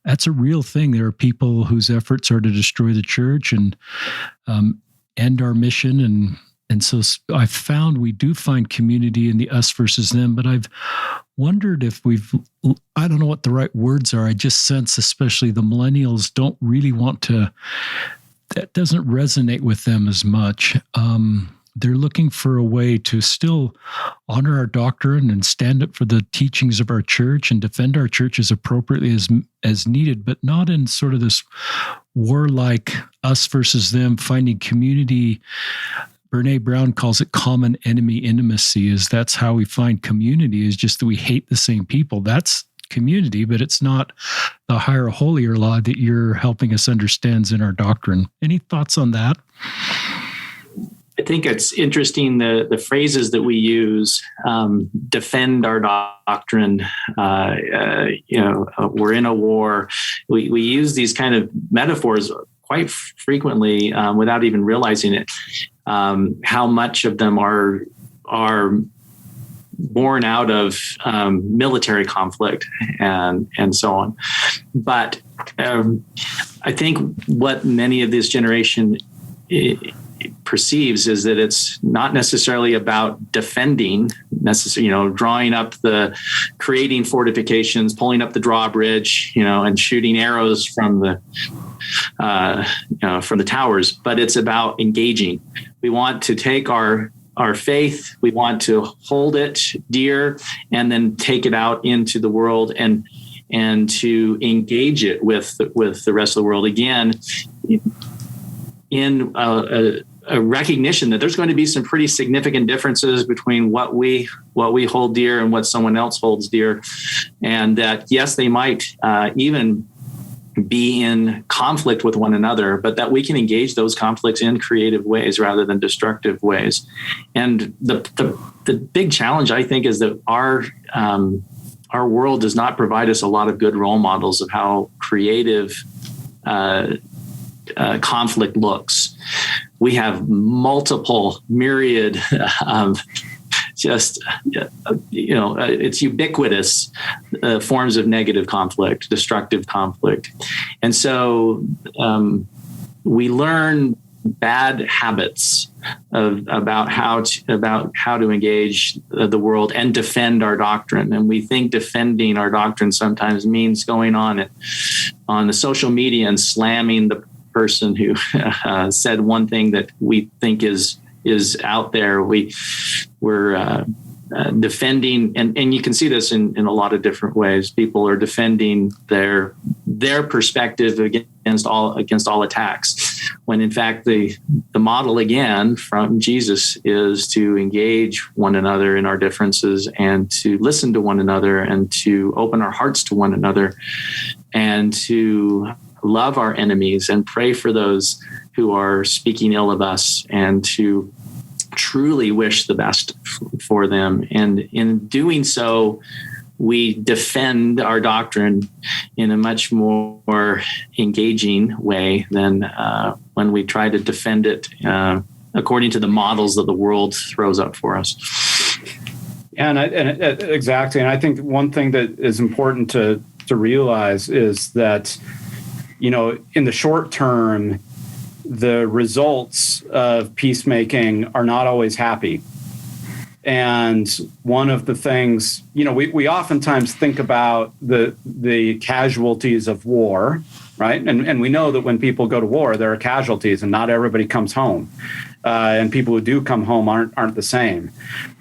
that's a real thing. There are people whose efforts are to destroy the church and end our mission. And so I've found we do find community in the us versus them, but I've wondered if I don't know what the right words are. I just sense, especially the millennials don't really want to, that doesn't resonate with them as much. They're looking for a way to still honor our doctrine and stand up for the teachings of our church and defend our church as appropriately as needed, but not in sort of this warlike us versus them, finding community. Brene Brown calls it common enemy intimacy, that's how we find community, is just that we hate the same people. That's community, but it's not the higher, holier law that you're helping us understand in our doctrine. Any thoughts on that? I think it's interesting the phrases that we use, defend our doctrine, we're in a war. We use these kind of metaphors quite frequently without even realizing it, how much of them are born out of military conflict and so on. But I think what many of this generation perceives is that it's not necessarily about defending, drawing up creating fortifications, pulling up the drawbridge, and shooting arrows from the towers, but it's about engaging. We want to take our faith, we want to hold it dear, and then take it out into the world and to engage it with the rest of the world again, in a recognition that there's going to be some pretty significant differences between what we hold dear and what someone else holds dear, and that yes, they might even be in conflict with one another, but that we can engage those conflicts in creative ways rather than destructive ways. And the big challenge, I think, is that our world does not provide us a lot of good role models of how creative conflict looks. We have multiple myriad it's ubiquitous forms of negative conflict, destructive conflict. And so we learn bad habits about how to engage the world and defend our doctrine. And we think defending our doctrine sometimes means going on the social media and slamming the person who said one thing that we think is out there. We're defending, and you can see this in a lot of different ways. People are defending their perspective against all attacks. when in fact the model again from Jesus is to engage one another in our differences and to listen to one another and to open our hearts to one another and to love our enemies and pray for those who are speaking ill of us and to truly wish the best for them. And in doing so, we defend our doctrine in a much more engaging way than when we try to defend it according to the models that the world throws up for us. Exactly. And I think one thing that is important to realize is that, in the short term, the results of peacemaking are not always happy. And one of the things, we oftentimes think about the casualties of war, right? And we know that when people go to war, there are casualties and not everybody comes home. And people who do come home aren't the same.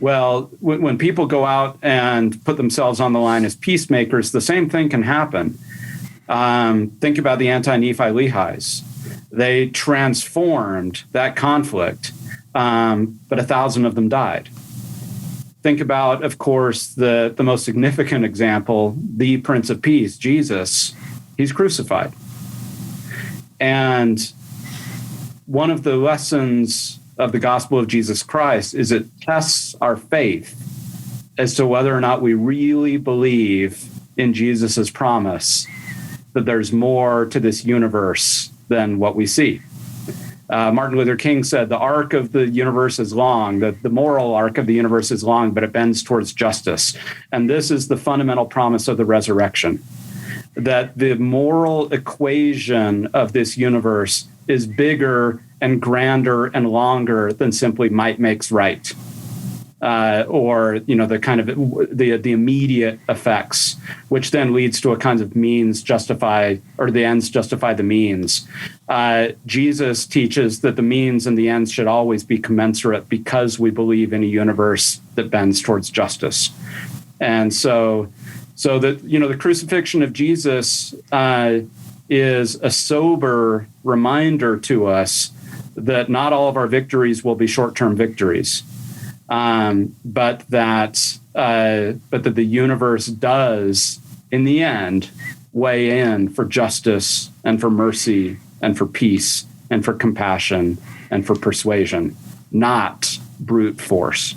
Well, when people go out and put themselves on the line as peacemakers, the same thing can happen. Think about the anti-Nephi-Lehis. They transformed that conflict, but 1,000 of them died. Think about, of course, the most significant example, the Prince of Peace, Jesus. He's crucified. And one of the lessons of the gospel of Jesus Christ is it tests our faith as to whether or not we really believe in Jesus's promise that there's more to this universe than what we see. Martin Luther King said, the arc of the universe is long, the moral arc of the universe is long, but it bends towards justice. And this is the fundamental promise of the resurrection, that the moral equation of this universe is bigger and grander and longer than simply might makes right. Or the kind of the immediate effects, which then leads to a kind of means justify, or the ends justify the means. Jesus teaches that the means and the ends should always be commensurate because we believe in a universe that bends towards justice. And so that the crucifixion of Jesus is a sober reminder to us that not all of our victories will be short-term victories. But that the universe does, in the end, weigh in for justice and for mercy and for peace and for compassion and for persuasion, not brute force.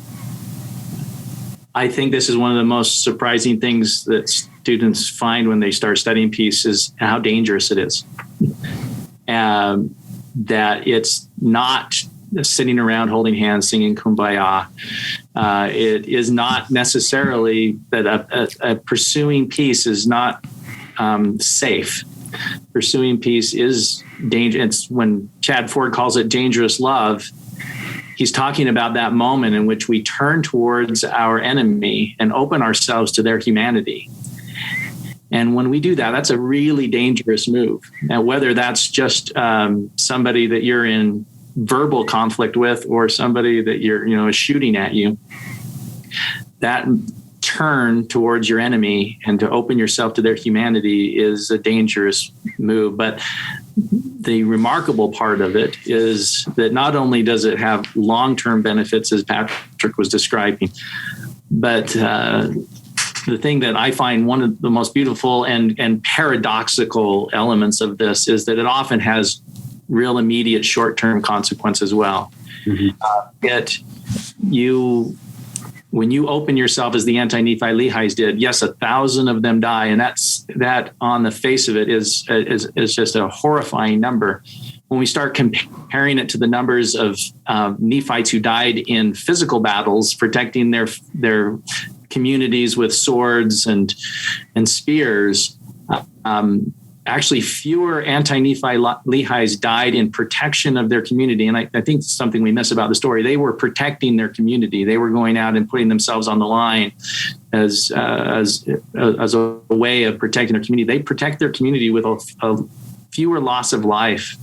I think this is one of the most surprising things that students find when they start studying peace is how dangerous it is. That it's not sitting around holding hands, singing Kumbaya. It is not necessarily that a pursuing peace is not safe. Pursuing peace is dangerous. It's when Chad Ford calls it dangerous love, he's talking about that moment in which we turn towards our enemy and open ourselves to their humanity. And when we do that, that's a really dangerous move. Now, whether that's just somebody that you're in verbal conflict with or somebody that you're is shooting at you, that turn towards your enemy and to open yourself to their humanity is a dangerous move. But the remarkable part of it is that not only does it have long-term benefits, as Patrick was describing, but the thing that I find one of the most beautiful and paradoxical elements of this is that it often has real immediate short-term consequence as well. Mm-hmm. When you open yourself as the anti-Nephi-Lehis did, yes, 1,000 of them die, and that on the face of it is just a horrifying number. When we start comparing it to the numbers of Nephites who died in physical battles, protecting their communities with swords and spears, actually fewer anti-Nephi-Lehis died in protection of their community. And I think it's something we miss about the story. They were protecting their community. They were going out and putting themselves on the line as a way of protecting their community. They protect their community with a fewer loss of life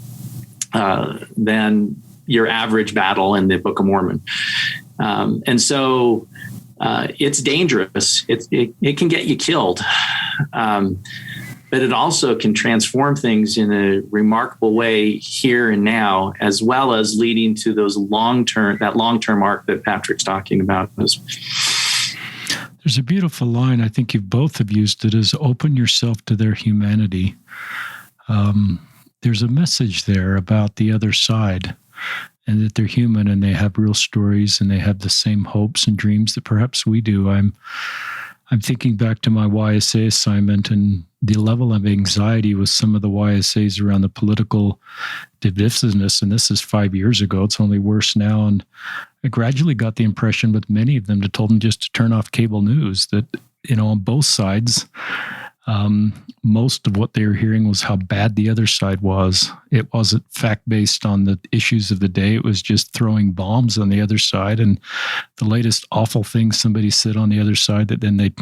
than your average battle in the Book of Mormon. And so it's dangerous. It can get you killed. but it also can transform things in a remarkable way here and now, as well as leading to that long-term arc that Patrick's talking about. There's a beautiful line, I think you both have used it, is open yourself to their humanity. There's a message there about the other side, and that they're human and they have real stories and they have the same hopes and dreams that perhaps we do. I'm thinking back to my YSA assignment and the level of anxiety with some of the YSAs around the political divisiveness, and this is 5 years ago. It's only worse now. And I gradually got the impression with many of them, told them just to turn off cable news, that, on both sides, most of what they were hearing was how bad the other side was. It wasn't fact-based on the issues of the day. It was just throwing bombs on the other side. And the latest awful thing somebody said on the other side, that then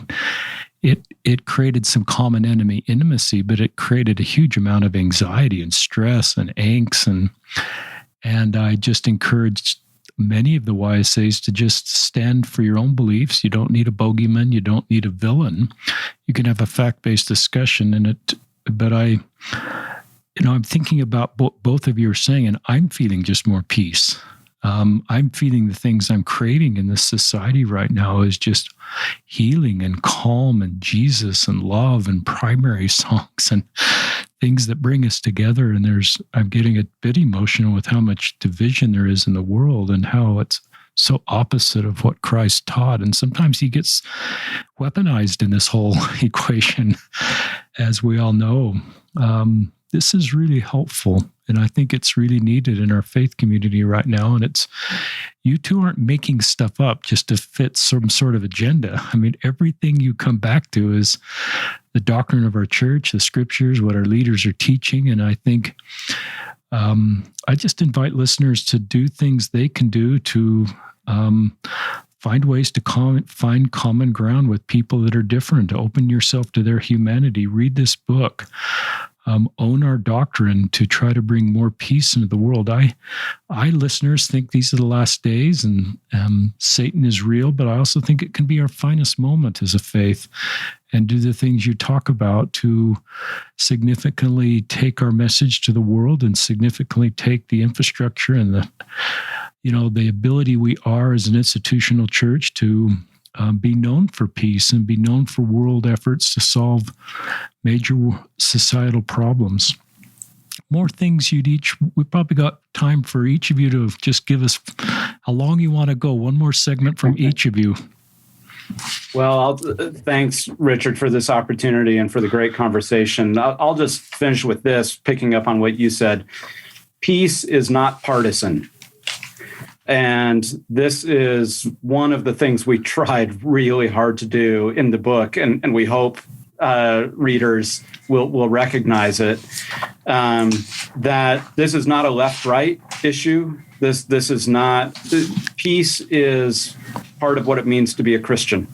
it created some common enemy intimacy, but it created a huge amount of anxiety and stress and angst. And I just encouraged many of the YSAs to just stand for your own beliefs. You don't need a bogeyman. You don't need a villain. You can have a fact-based discussion but I'm thinking about both of you are saying, and I'm feeling just more peace. I'm feeling the things I'm craving in this society right now is just healing and calm and Jesus and love and primary songs and things that bring us together. And I'm getting a bit emotional with how much division there is in the world and how it's so opposite of what Christ taught. And sometimes he gets weaponized in this whole equation, as we all know. This is really helpful, and I think it's really needed in our faith community right now. And you two aren't making stuff up just to fit some sort of agenda. I mean, everything you come back to is the doctrine of our church, the scriptures, what our leaders are teaching. And I think I just invite listeners to do things they can do to find ways to find common ground with people that are different, to open yourself to their humanity. Read this book. Own our doctrine to try to bring more peace into the world. I listeners think these are the last days and Satan is real, but I also think it can be our finest moment as a faith, and do the things you talk about to significantly take our message to the world and significantly take the infrastructure and the ability we are as an institutional church to be known for peace and be known for world efforts to solve major societal problems. More things we probably got time for each of you to just give us how long you want to go. One more segment from each of you. Well, thanks, Richard, for this opportunity and for the great conversation. I'll just finish with this, picking up on what you said. Peace is not partisan. And this is one of the things we tried really hard to do in the book, and we hope readers will recognize it, that this is not a left-right issue. This is not, peace is part of what it means to be a Christian.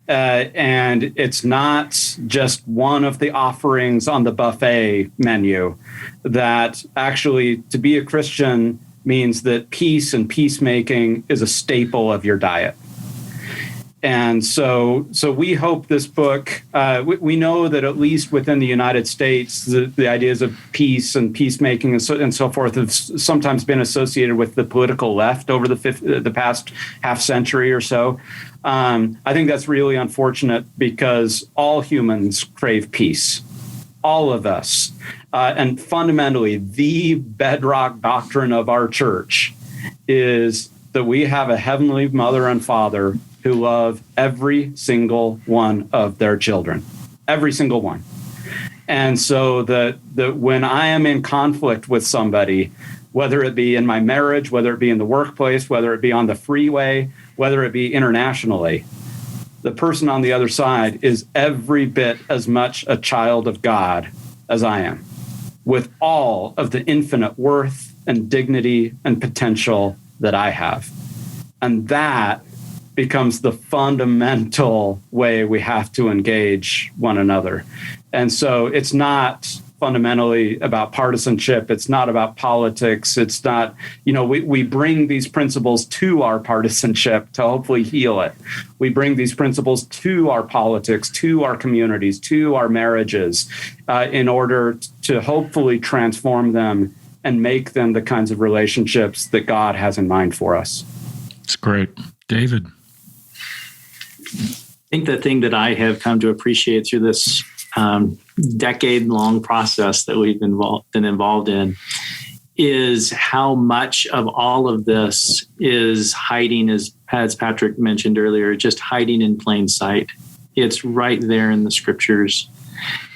And it's not just one of the offerings on the buffet menu, that actually to be a Christian means that peace and peacemaking is a staple of your diet. And so we hope this book, we know that at least within the United States, the ideas of peace and peacemaking and so forth have sometimes been associated with the political left over the past half century or so. I think that's really unfortunate, because all humans crave peace. All of us. And fundamentally, the bedrock doctrine of our church is that we have a heavenly mother and father who love every single one of their children, every single one. And so that when I am in conflict with somebody, whether it be in my marriage, whether it be in the workplace, whether it be on the freeway, whether it be internationally, the person on the other side is every bit as much a child of God as I am, with all of the infinite worth and dignity and potential that I have. And that becomes the fundamental way we have to engage one another. And so it's not fundamentally about partisanship. It's not about politics. It's not, we bring these principles to our partisanship to hopefully heal it. We bring these principles to our politics, to our communities, to our marriages, in order to hopefully transform them and make them the kinds of relationships that God has in mind for us. It's great. David? I think the thing that I have come to appreciate through this decade-long process that we've been involved in is how much of all of this is hiding, as Patrick mentioned earlier, just hiding in plain sight. It's right there in the scriptures.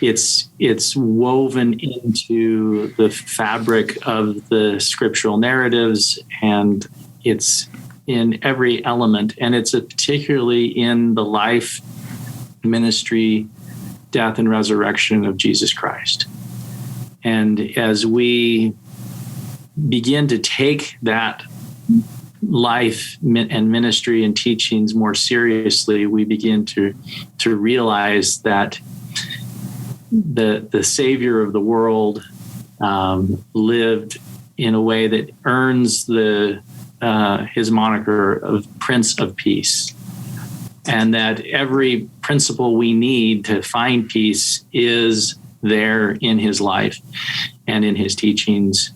It's woven into the fabric of the scriptural narratives, and it's in every element. And it's particularly in the life, ministry, death, and resurrection of Jesus Christ. And as we begin to take that life and ministry and teachings more seriously, we begin to realize that the Savior of the world lived in a way that earns his moniker of Prince of Peace, and that every principle we need to find peace is there in his life and in his teachings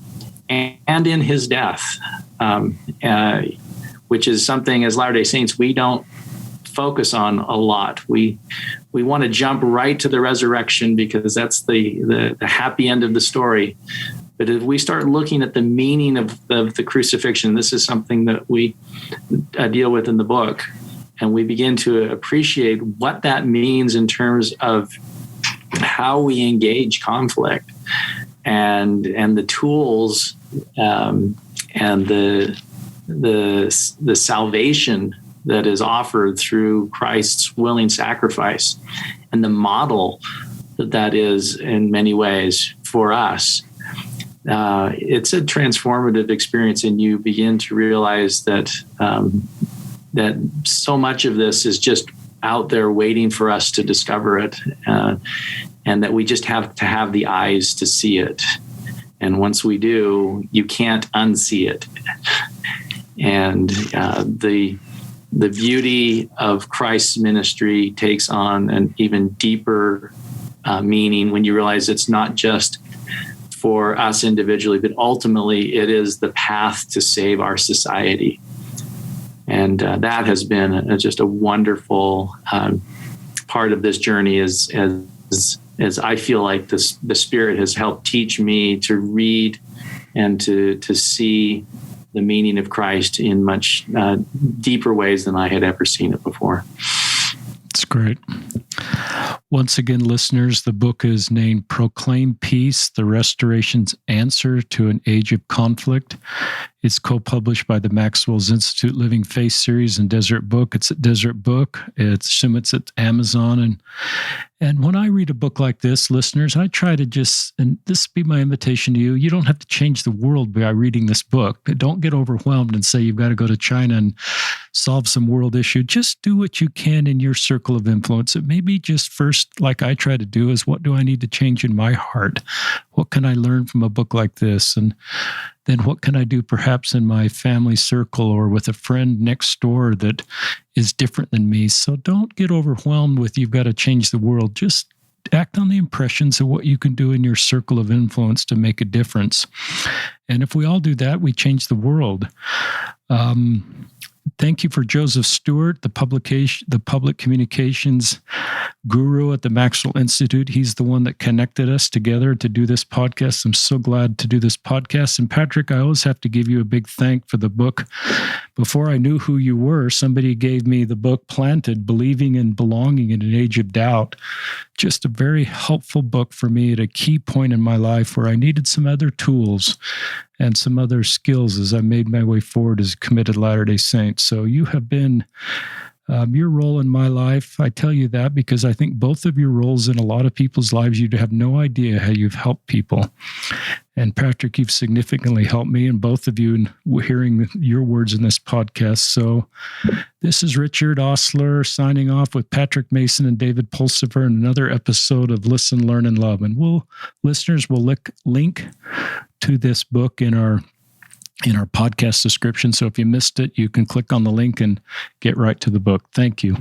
and in his death, which is something as Latter-day Saints we don't focus on a lot. We want to jump right to the resurrection because that's the happy end of the story. But if we start looking at the meaning of the crucifixion, this is something that we deal with in the book, and we begin to appreciate what that means in terms of how we engage conflict and the tools and the salvation that is offered through Christ's willing sacrifice, and the model that is in many ways for us. It's a transformative experience, and you begin to realize that that so much of this is just out there waiting for us to discover it, and that we just have to have the eyes to see it. And once we do, you can't unsee it. And the beauty of Christ's ministry takes on an even deeper meaning when you realize it's not just for us individually, but ultimately it is the path to save our society. And that has been just a wonderful part of this journey as I feel like the Spirit has helped teach me to read and to see the meaning of Christ in much deeper ways than I had ever seen it before. It's great. Once again, listeners, the book is named Proclaim Peace, The Restoration's Answer to an Age of Conflict. It's co-published by the Maxwell's Institute Living Faith series and Deseret Book. It's at Deseret Book. It's at Amazon. And when I read a book like this, listeners, I try to and this be my invitation to you, you don't have to change the world by reading this book. Don't get overwhelmed and say you've got to go to China and solve some world issue. Just do what you can in your circle of influence. It may be just first, like I try to do, is what do I need to change in my heart? What can I learn from a book like this? And then what can I do perhaps in my family circle or with a friend next door that is different than me? So don't get overwhelmed with you've got to change the world. Just act on the impressions of what you can do in your circle of influence to make a difference. And if we all do that, we change the world. Thank you for Joseph Stewart, the public communications guru at the Maxwell Institute. He's the one that connected us together to do this podcast. I'm so glad to do this podcast. And Patrick, I always have to give you a big thank for the book. Before I knew who you were, somebody gave me the book Planted, Believing and Belonging in an Age of Doubt. Just a very helpful book for me at a key point in my life where I needed some other tools and some other skills as I made my way forward as a committed Latter-day Saint. So you have been Your role in my life, I tell you that because I think both of your roles in a lot of people's lives, you have no idea how you've helped people. And Patrick, you've significantly helped me, and both of you in hearing your words in this podcast. So this is Richard Ostler signing off with Patrick Mason and David Pulsipher in another episode of Listen, Learn, and Love. And listeners will link to this book in our podcast description. So if you missed it, you can click on the link and get right to the book. Thank you.